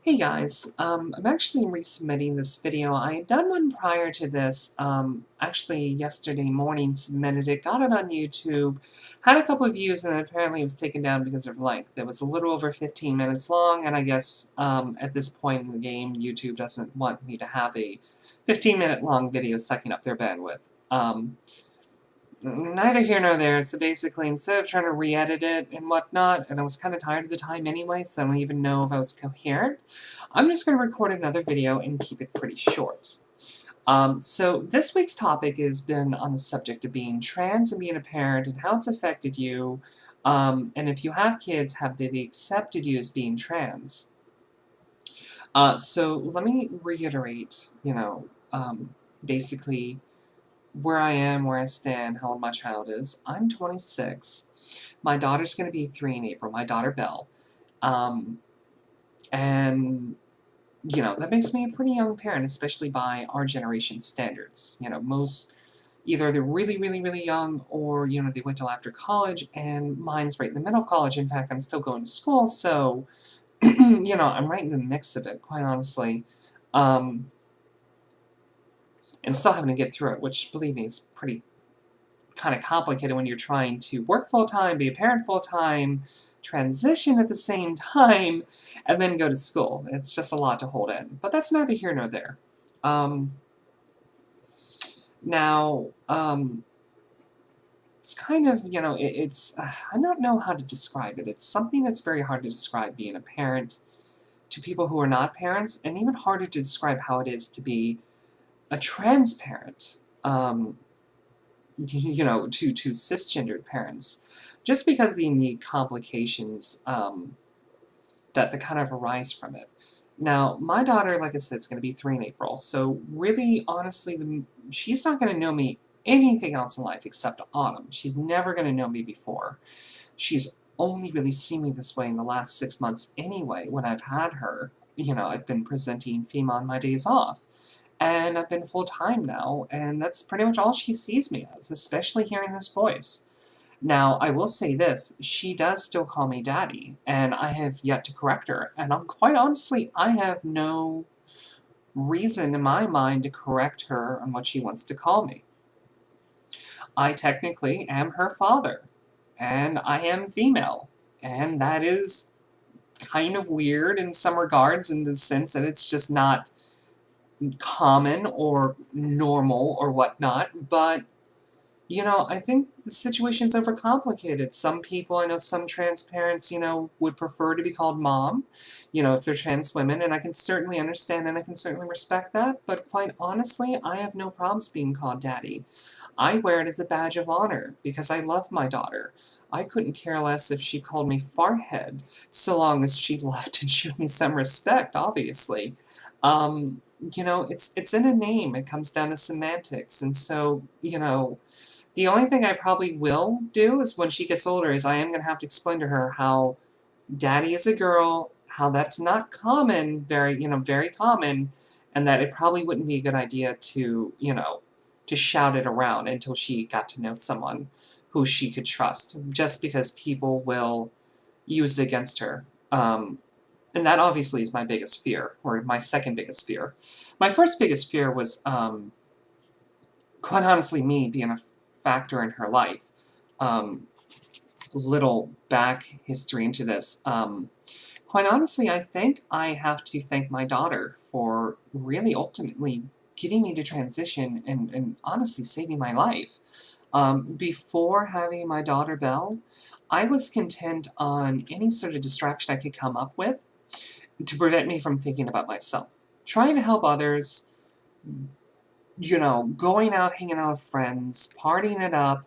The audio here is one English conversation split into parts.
Hey guys, I'm actually resubmitting this video. I had done one prior to this, actually yesterday morning, submitted it, got it on YouTube, had a couple of views, and apparently it was taken down because of length. It was a little over 15 minutes long, and I guess at this point in the game, YouTube doesn't want me to have a 15-minute long video sucking up their bandwidth. Neither here nor there, so basically instead of trying to re-edit it and whatnot, and I was kind of tired of the time anyway, so I don't even know if I was coherent, I'm just going to record another video and keep it pretty short. So this week's topic has been on the subject of being trans and being a parent and how it's affected you, and if you have kids, have they accepted you as being trans? So let me reiterate, basically where I am, where I stand, how old my child is. I'm 26. My daughter's going to be 3 in April, my daughter Belle. And, that makes me a pretty young parent, especially by our generation standards. Most, either they're really, really, really young or, they wait till after college, and mine's right in the middle of college. In fact, I'm still going to school, so, I'm right in the mix of it, quite honestly. And still having to get through it, which, believe me, is pretty kind of complicated when you're trying to work full-time, be a parent full-time, transition at the same time, and then go to school. It's just a lot to hold in. But that's neither here nor there. Now, it's kind of, it's, I don't know how to describe it. It's something that's very hard to describe, being a parent to people who are not parents, and even harder to describe how it is to be a trans parent, to cisgendered parents, just because of the unique complications that kind of arise from it. Now, my daughter, like I said, is going to be 3 in April, so really, honestly, she's not going to know me anything else in life except Autumn. She's never going to know me before. She's only really seen me this way in the last 6 months anyway, when I've had her. I've been presenting female on my days off. And I've been full-time now, and that's pretty much all she sees me as, especially hearing this voice. Now, I will say this, she does still call me daddy, and I have yet to correct her, and quite honestly, I have no reason in my mind to correct her on what she wants to call me. I technically am her father, and I am female, and that is kind of weird in some regards, in the sense that it's just not common or normal or whatnot, but, I think the situation's overcomplicated. Some people, I know some trans parents, would prefer to be called mom, if they're trans women, and I can certainly understand and I can certainly respect that, but quite honestly, I have no problems being called daddy. I wear it as a badge of honor because I love my daughter. I couldn't care less if she called me farthead, so long as she loved and showed me some respect, obviously. It's in a name. It comes down to semantics. And so, the only thing I probably will do is when she gets older is I am going to have to explain to her how daddy is a girl, how that's not common, very common, and that it probably wouldn't be a good idea to, to shout it around until she got to know someone who she could trust, just because people will use it against her. And that obviously is my biggest fear, or my second biggest fear. My first biggest fear was, quite honestly, me being a factor in her life. Little back history into this. Quite honestly, I think I have to thank my daughter for really ultimately getting me to transition and honestly saving my life. Before having my daughter Belle, I was content on any sort of distraction I could come up with to prevent me from thinking about myself. Trying to help others, going out, hanging out with friends, partying it up,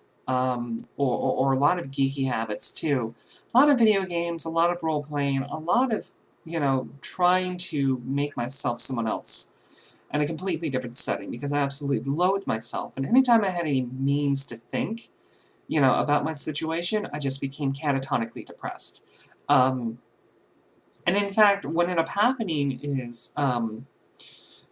or a lot of geeky habits too. A lot of video games, a lot of role-playing, a lot of, trying to make myself someone else in a completely different setting, because I absolutely loathe myself. And anytime I had any means to think, about my situation, I just became catatonically depressed. And in fact, what ended up happening is,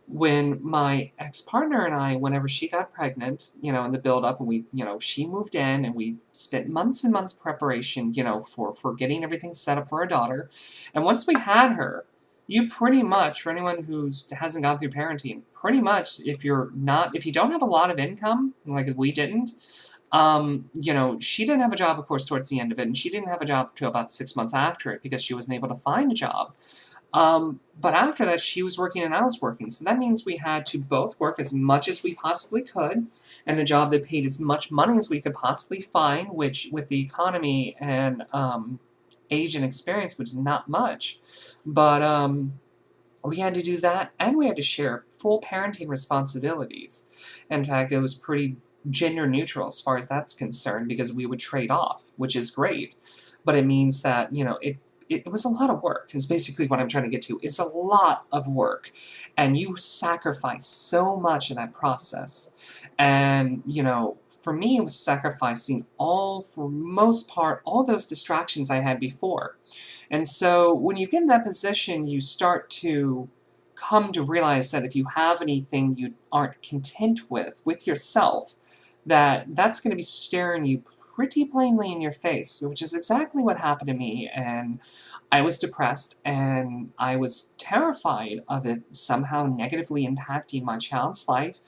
when my ex-partner and I, whenever she got pregnant, in the build-up, and she moved in, and we spent months and months preparation, for getting everything set up for our daughter. And once we had her, you pretty much, for anyone who's hasn't gone through parenting, pretty much if you don't have a lot of income, like we didn't, she didn't have a job, of course, towards the end of it, and she didn't have a job till about 6 months after it because she wasn't able to find a job. But after that, she was working and I was working. So that means we had to both work as much as we possibly could, and a job that paid as much money as we could possibly find, which, with the economy and age and experience, was not much. But we had to do that, and we had to share full parenting responsibilities. In fact, it was pretty gender neutral as far as that's concerned because we would trade off, which is great. But it means that, it was a lot of work, is basically what I'm trying to get to. It's a lot of work, and you sacrifice so much in that process. And, for me, it was sacrificing for most part, all those distractions I had before. And so when you get in that position, you start to come to realize that if you have anything you aren't content with yourself, that's going to be staring you pretty plainly in your face, which is exactly what happened to me. And I was depressed, and I was terrified of it somehow negatively impacting my child's life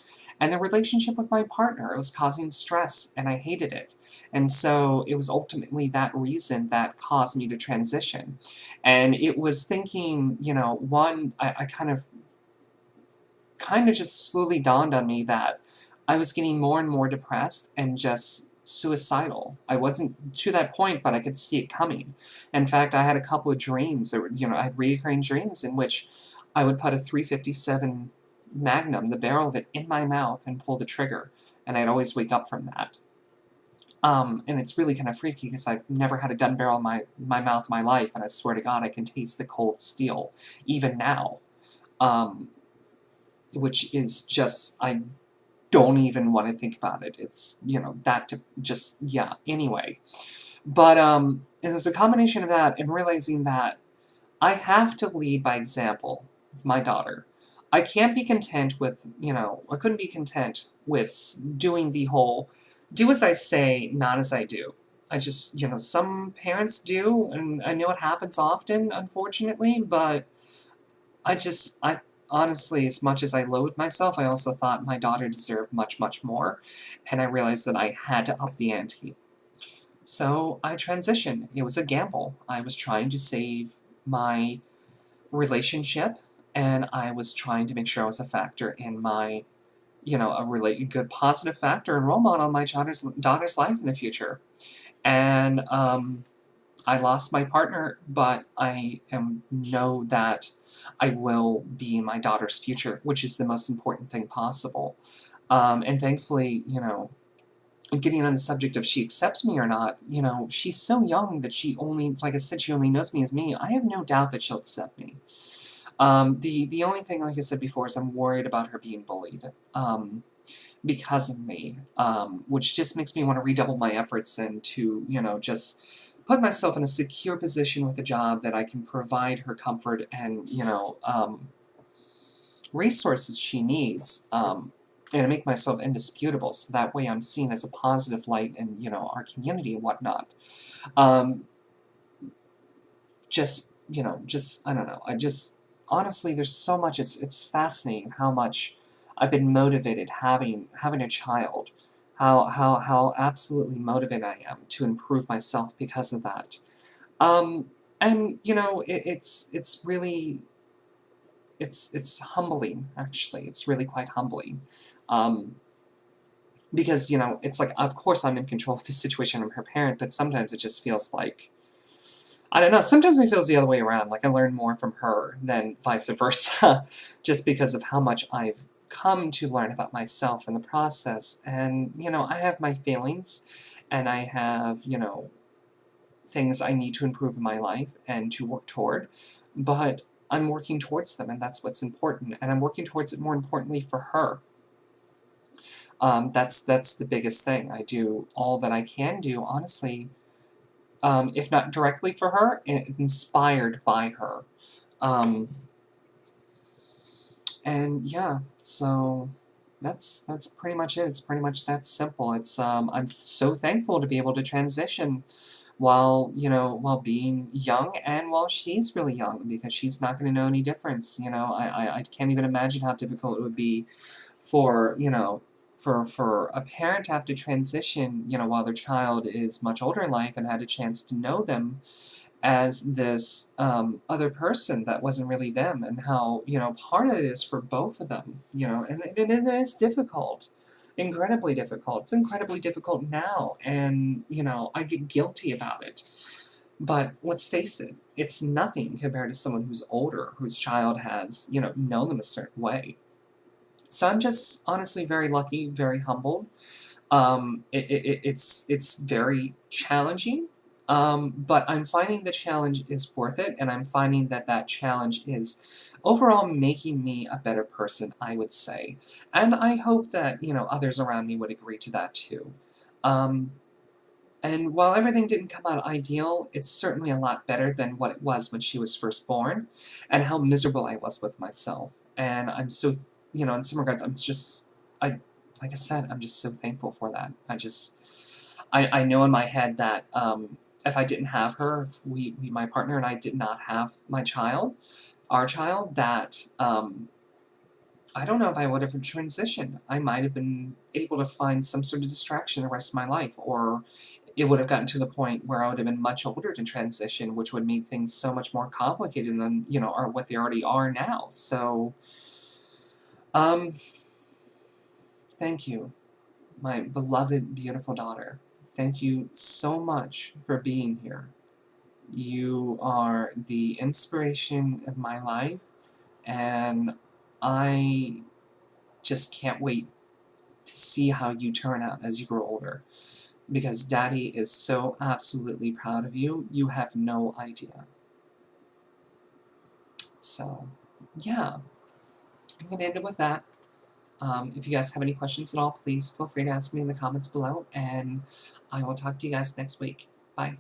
and the relationship with my partner. It was causing stress, and I hated it. And so it was ultimately that reason that caused me to transition. And it was thinking, I kind of just slowly dawned on me that I was getting more and more depressed and just suicidal. I wasn't to that point, but I could see it coming. In fact, I had a couple of dreams, I had recurring dreams in which I would put a 357 Magnum, the barrel of it, in my mouth and pull the trigger, and I'd always wake up from that. And it's really kind of freaky because I've never had a gun barrel in my mouth in my life, and I swear to God, I can taste the cold steel, even now. Which is just, I don't even want to think about it. It's, yeah, anyway. But it was a combination of that and realizing that I have to lead by example with my daughter. I can't be content with, I couldn't be content with doing the whole, do as I say, not as I do. I just, some parents do, and I know it happens often, unfortunately, but I honestly, as much as I loathe myself, I also thought my daughter deserved much, much more, and I realized that I had to up the ante. So I transitioned. It was a gamble. I was trying to save my relationship, and I was trying to make sure I was a factor in my, a really good positive factor and role model in my daughter's life in the future. And I lost my partner, but I know that I will be my daughter's future, which is the most important thing possible. And thankfully, getting on the subject of she accepts me or not, she's so young that she only, like I said, she only knows me as me. I have no doubt that she'll accept me. The only thing, like I said before, is I'm worried about her being bullied because of me, which just makes me want to redouble my efforts and to, just put myself in a secure position with a job that I can provide her comfort and, resources she needs, and make myself indisputable so that way I'm seen as a positive light in, our community and whatnot. I don't know, honestly, there's so much, it's fascinating how much I've been motivated having a child, how absolutely motivated I am to improve myself because of that. And it's really, it's humbling, actually. It's really quite humbling. Because, it's like, of course I'm in control of the situation, I'm her parent, but sometimes it just feels like, I don't know, sometimes it feels the other way around, like I learn more from her than vice versa, just because of how much I've come to learn about myself in the process. And, I have my feelings, and I have, things I need to improve in my life and to work toward, but I'm working towards them, and that's what's important, and I'm working towards it more importantly for her. That's the biggest thing. I do all that I can do, honestly, if not directly for her, inspired by her. And yeah, so that's pretty much it. It's pretty much that simple. I'm so thankful to be able to transition while, while being young and while she's really young, because she's not going to know any difference. I can't even imagine how difficult it would be for, for a parent to have to transition, while their child is much older in life and had a chance to know them as this other person that wasn't really them, and how, hard it is for both of them, and it is difficult. Incredibly difficult. It's incredibly difficult now, and, I get guilty about it. But let's face it, it's nothing compared to someone who's older, whose child has, known them a certain way. So I'm just honestly very lucky, very humbled. It's very challenging, but I'm finding the challenge is worth it, and I'm finding that that challenge is overall making me a better person, I would say. And I hope that, others around me would agree to that too. Um, and while everything didn't come out ideal, it's certainly a lot better than what it was when she was first born, and how miserable I was with myself. And I'm so, in some regards, I, like I said, I'm just so thankful for that. I know in my head that if I didn't have her, if my partner and I did not have our child, that I don't know if I would have transitioned. I might have been able to find some sort of distraction the rest of my life, or it would have gotten to the point where I would have been much older to transition, which would make things so much more complicated than, are what they already are now. So, um, thank you, my beloved, beautiful daughter. Thank you so much for being here. You are the inspiration of my life, and I just can't wait to see how you turn out as you grow older, because Daddy is so absolutely proud of you. You have no idea. So, yeah, I'm going to end it with that. If you guys have any questions at all, please feel free to ask me in the comments below, and I will talk to you guys next week. Bye.